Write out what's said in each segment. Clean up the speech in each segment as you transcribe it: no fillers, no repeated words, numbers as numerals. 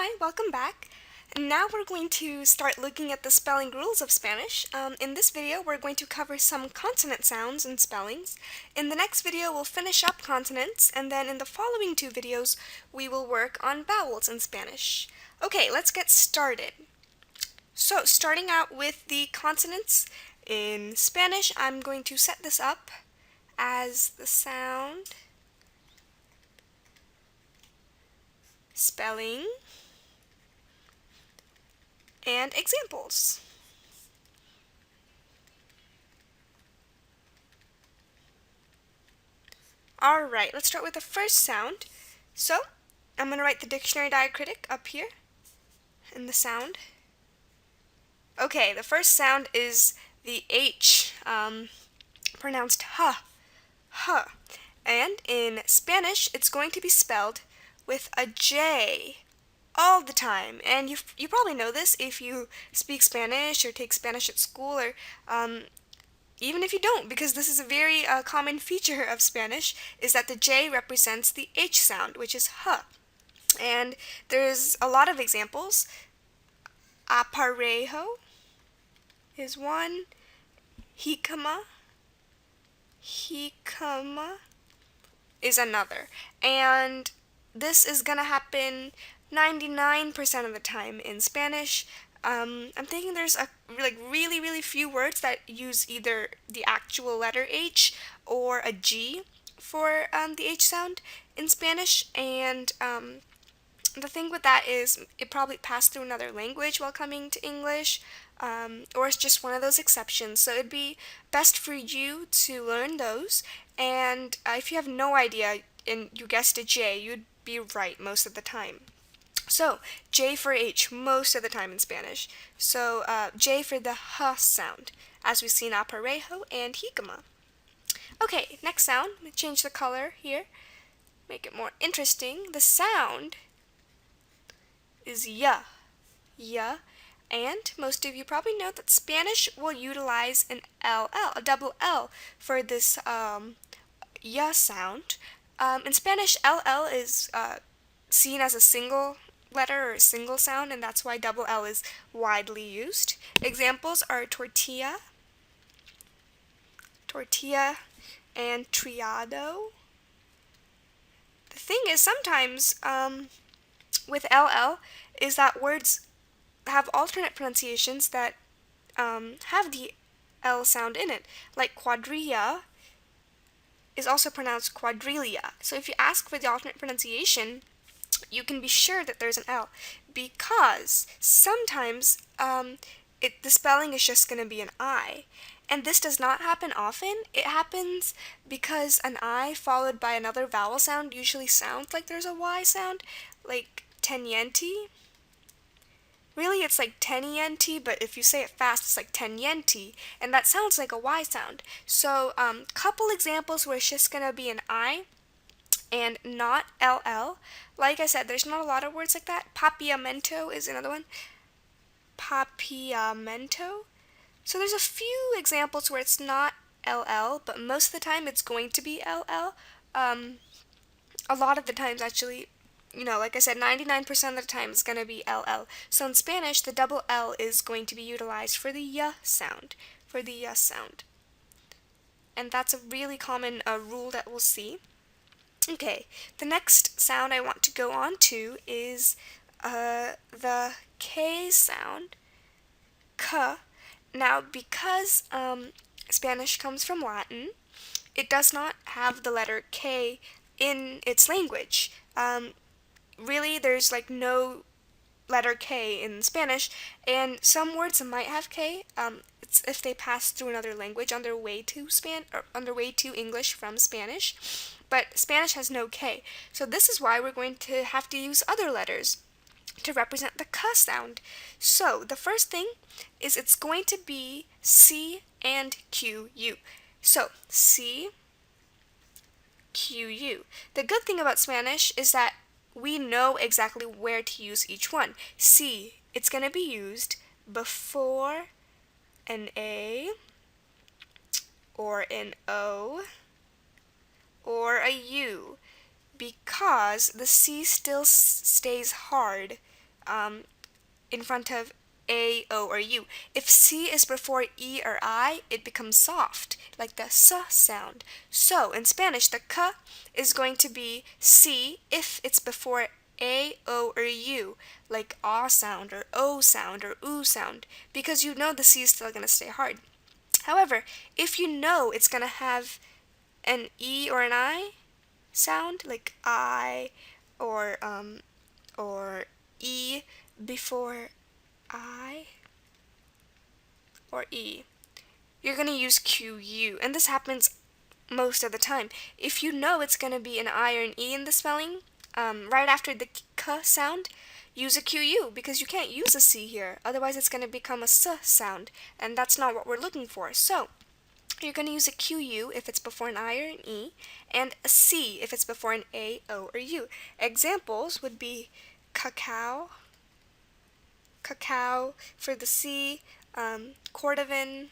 Hi, welcome back. Now we're going to start looking at the spelling rules of Spanish. In this video, we're going to cover some consonant sounds and spellings. In the next video, we'll finish up consonants, and then in the following two videos, we will work on vowels in Spanish. Okay, let's get started. So, starting out with the consonants in Spanish, I'm going to set this up as the sound, spelling, and examples. Alright, let's start with the first sound. So, I'm going to write the dictionary diacritic up here in the sound. Okay, the first sound is the H, pronounced huh, huh. And in Spanish, it's going to be spelled with a J all the time. And you probably know this if you speak Spanish or take Spanish at school, or even if you don't, because this is a very common feature of Spanish, is that the J represents the H sound, which is huh. And there's a lot of examples. Aparejo is one. Jicama is another. And this is going to happen 99% of the time in Spanish. I'm thinking there's really few words that use either the actual letter H or a G for the H sound in Spanish, and the thing with that is it probably passed through another language while coming to English, or it's just one of those exceptions. So it'd be best for you to learn those, and if you have no idea and you guessed a J, you'd be right most of the time. So, J for H most of the time in Spanish. So, J for the H sound, as we see in Aparejo and Jicama. Okay, next sound. Let me change the color here, make it more interesting. The sound is ya, ya, and most of you probably know that Spanish will utilize an LL, a double L, for this ya sound. In Spanish, LL is seen as a single letter or a single sound, and that's why double L is widely used. Examples are tortilla, and triado. The thing is, sometimes with LL is that words have alternate pronunciations that have the L sound in it, like quadrilla is also pronounced quadrilia. So if you ask for the alternate pronunciation, you can be sure that there's an L, because sometimes the spelling is just going to be an I. And this does not happen often. It happens because an I followed by another vowel sound usually sounds like there's a Y sound, like teniente. Really, it's like teniente, but if you say it fast, it's like teniente, and that sounds like a Y sound. So, couple examples where it's just going to be an I and not LL. Like I said, there's not a lot of words like that. Papiamento is another one. Papiamento. So there's a few examples where it's not LL, but most of the time it's going to be LL. A lot of the times, actually, like I said, 99% of the time it's going to be LL. So in Spanish, the double L is going to be utilized for the ya sound, And that's a really common rule that we'll see. Okay, the next sound I want to go on to is the K sound, K. Now, because Spanish comes from Latin, it does not have the letter K in its language. Really, there's like no letter K in Spanish, and some words might have K. It's if they pass through another language on their way to English from Spanish. But Spanish has no K, so this is why we're going to have to use other letters to represent the K sound. So the first thing is it's going to be C and QU. So C, QU. The good thing about Spanish is that we know exactly where to use each one. C, it's going to be used before an A or an O or a U, because the C still stays hard in front of A, O, or U. If C is before E or I, it becomes soft, like the S sound. So in Spanish, the K is going to be C if it's before A, O, or U, like ah sound or O sound or oo sound, because you know the C is still going to stay hard. However, if you know it's going to have an E or an I sound, like I or E before I or E, you're going to use QU, and this happens most of the time. If you know it's going to be an I or an E in the spelling, right after the K sound, use a QU, because you can't use a C here, otherwise it's going to become a S sound, and that's not what we're looking for. So you're going to use a QU if it's before an I or an E, and a C if it's before an A, O, or U. Examples would be cacao, cacao for the C, Cordovan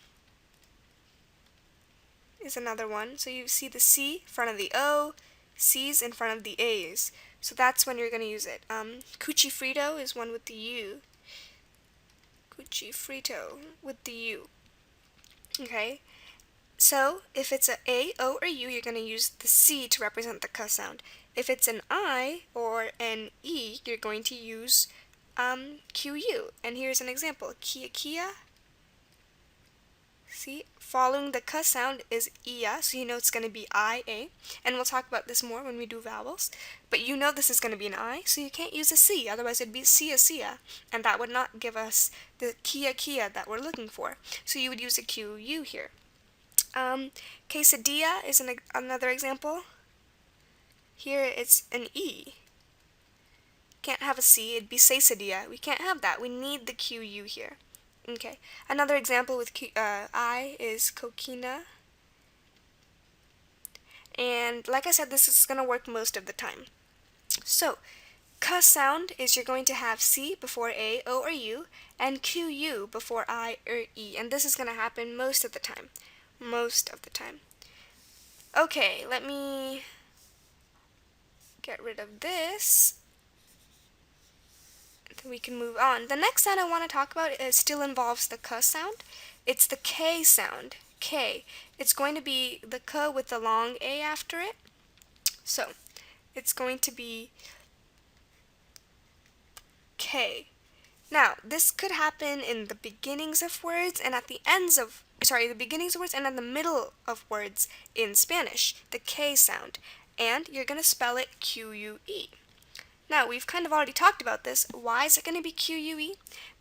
is another one. So you see the C in front of the O, C's in front of the A's. So that's when you're going to use it. Cuchifrito is one with the U. Cuchifrito with the U. Okay? So if it's a O, or U, you're going to use the C to represent the K sound. If it's an I or an E, you're going to use QU. And here's an example. Kia Kia. See, following the K sound is Ia, so you know it's going to be IA. And we'll talk about this more when we do vowels. But you know this is going to be an I, so you can't use a C, otherwise it'd be Sia Sia. And that would not give us the Kia Kia that we're looking for. So you would use a QU here. Quesadilla is another example. Here it's an E. Can't have a C, it'd be quesadilla. We can't have that. We need the QU here. Okay. Another example with I is coquina. And like I said, this is going to work most of the time. So, K sound is you're going to have C before A, O, or U, and QU before I or E. And this is going to happen most of the time. Most of the time. Okay, let me get rid of this. Then we can move on. The next sound I want to talk about still involves the K sound. It's the K sound. K. It's going to be the K with the long A after it. So, it's going to be K. Now, this could happen in the beginnings of words and at the ends of, the beginnings of words and in the middle of words in Spanish, the K sound. And you're going to spell it Q-U-E. Now, we've kind of already talked about this. Why is it going to be Q-U-E?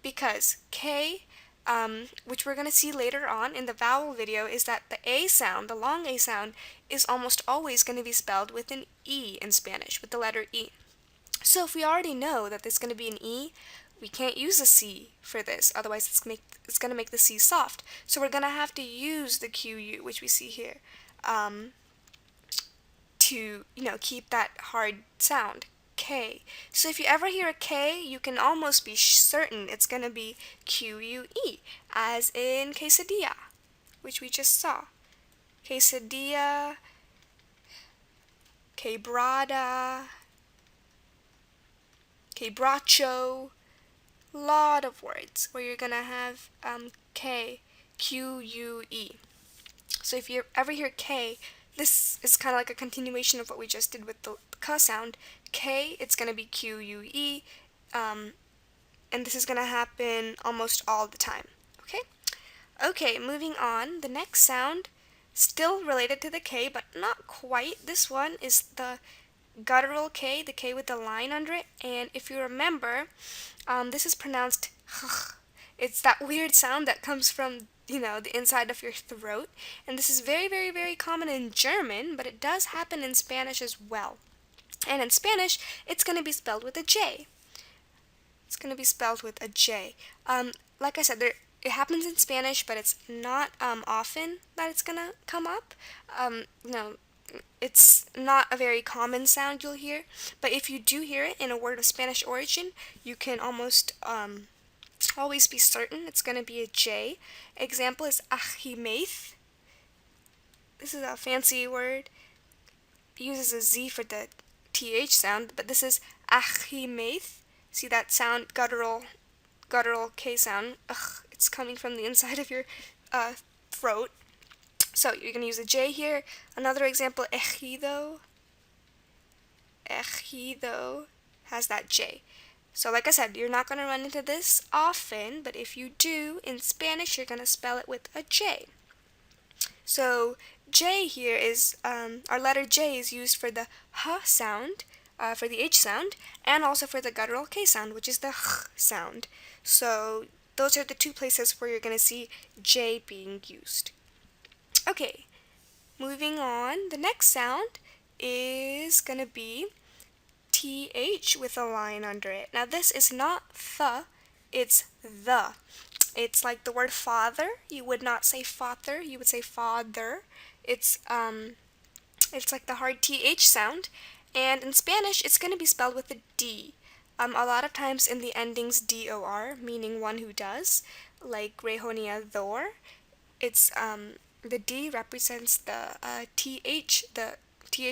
Because K, which we're going to see later on in the vowel video, is that the A sound, the long A sound, is almost always going to be spelled with an E in Spanish, with the letter E. So if we already know that there's going to be an E, we can't use a C for this, otherwise it's going to make the C soft. So we're going to have to use the QU, which we see here, to keep that hard sound, K. So if you ever hear a K, you can almost be certain it's going to be QUE, as in quesadilla, which we just saw. Quesadilla, quebrada, quebracho, lot of words where you're going to have K, Q-U-E. So if you ever hear K, this is kind of like a continuation of what we just did with the K sound. K, it's going to be Q-U-E, and this is going to happen almost all the time. Okay? Okay, moving on. The next sound, still related to the K, but not quite. This one is the guttural K, the K with the line under it, and if you remember, this is pronounced h. It's that weird sound that comes from, the inside of your throat, and this is very, very, very common in German, but it does happen in Spanish as well. And in Spanish, it's going to be spelled with a J. It's going to be spelled with a J. Like I said, it happens in Spanish, but it's not often that it's going to come up. It's not a very common sound you'll hear, but if you do hear it in a word of Spanish origin, you can almost always be certain it's going to be a J. Example is ajimeith. This is a fancy word. It uses a Z for the TH sound, but this is ajimeith. See that sound, guttural K sound. Ugh, it's coming from the inside of your throat. So you're going to use a J here. Another example, ejido. Ejido has that J. So like I said, you're not going to run into this often, but if you do, in Spanish, you're going to spell it with a J. So J here is, our letter J is used for the H sound, for the H sound, and also for the guttural K sound, which is the H sound. So those are the two places where you're going to see J being used. Okay, moving on. The next sound is going to be TH with a line under it. Now this is not the, it's the. It's like the word father. You would not say father, you would say father. It's like the hard TH sound. And in Spanish, it's going to be spelled with a D. A lot of times in the endings DOR, meaning one who does, like rejoneador, it's the D represents the TH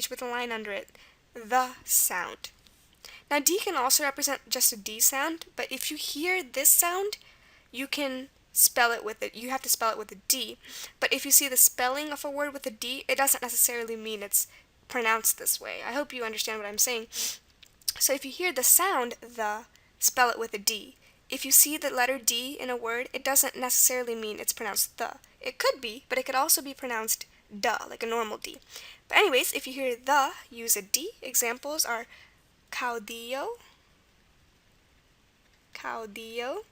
with a line under it, the sound. Now D can also represent just a D sound, but if you hear this sound, you can spell it with it. You have to spell it with a D. But if you see the spelling of a word with a D, it doesn't necessarily mean it's pronounced this way. I hope you understand what I'm saying. So if you hear the sound the, spell it with a D. If you see the letter D in a word, it doesn't necessarily mean it's pronounced the. It could be, but it could also be pronounced duh, like a normal D. But anyways, if you hear the, use a D. Examples are caudillo, caudillo,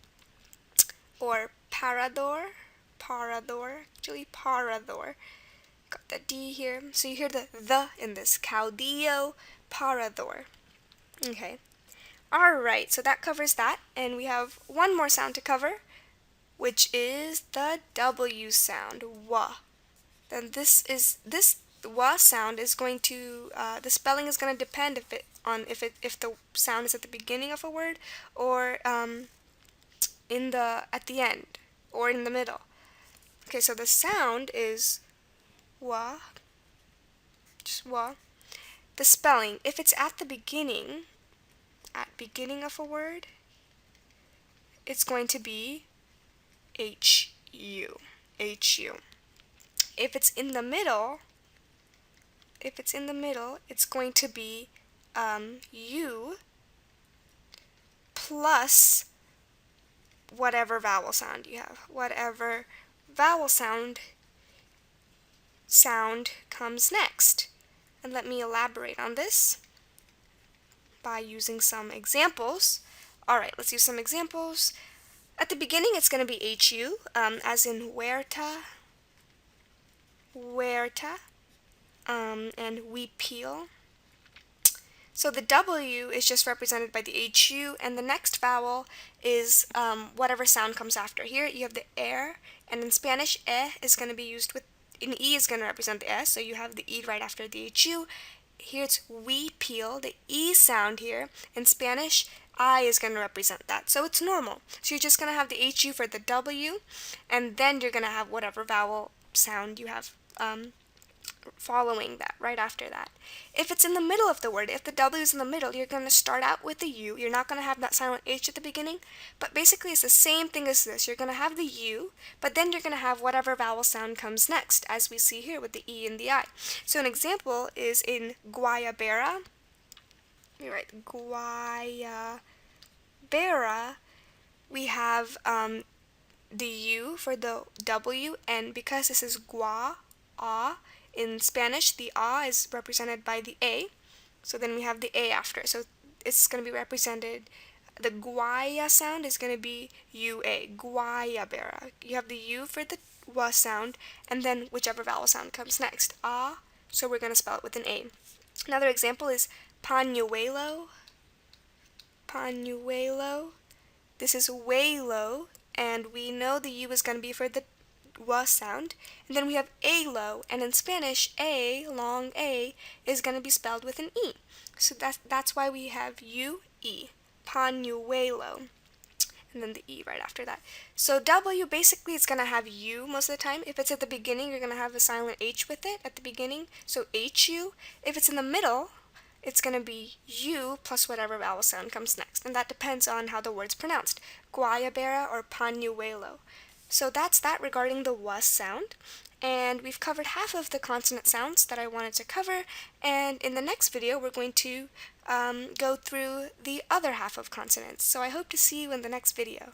or parador, actually parador. Got the D here. So you hear the in this, caudillo, parador. Okay. Alright, so that covers that, and we have one more sound to cover, which is the W sound, wa. Then this wa sound is going to, the spelling is going to depend if the sound is at the beginning of a word or at the end or in the middle. Okay, so the sound is wa, just wa. The spelling, if it's at beginning of a word, it's going to be H-U. If it's in the middle, it's going to be U plus whatever vowel sound you have. Whatever vowel sound comes next. And let me elaborate on this by using some examples. Alright, let's use some examples. At the beginning, it's going to be HU, as in huerta, and we peel. So the W is just represented by the HU, and the next vowel is whatever sound comes after. Here you have the air, and in Spanish, is going to be used with, an E is going to represent the S, so you have the E right after the HU. Here it's we peel, the E sound here. In Spanish, I is going to represent that. So it's normal. So you're just going to have the HU for the W, and then you're going to have whatever vowel sound you have following that, right after that. If it's in the middle of the word, if the W is in the middle, you're going to start out with the U. You're not going to have that silent H at the beginning, but basically it's the same thing as this. You're going to have the U, but then you're going to have whatever vowel sound comes next, as we see here with the E and the I. So an example is in guayabera. Let me write guayabera. We have the U for the W, and because this is in Spanish, the A is represented by the A, so then we have the A after. So it's going to be represented, the guaya sound is going to be UA, guayabera. You have the U for the wa sound, and then whichever vowel sound comes next. A, so we're going to spell it with an A. Another example is pañuelo. This is huelo, and we know the U is going to be for the wa sound, and then we have alo, and in Spanish, A, long A, is going to be spelled with an E. So that's why we have U-E, pañuelo, and then the E right after that. So W basically is going to have U most of the time. If it's at the beginning, you're going to have a silent H with it at the beginning, so HU. If it's in the middle, it's going to be U plus whatever vowel sound comes next, and that depends on how the word's pronounced, guayabera or pañuelo. So that's that regarding the W sound. And we've covered half of the consonant sounds that I wanted to cover, and in the next video we're going to go through the other half of consonants. So I hope to see you in the next video.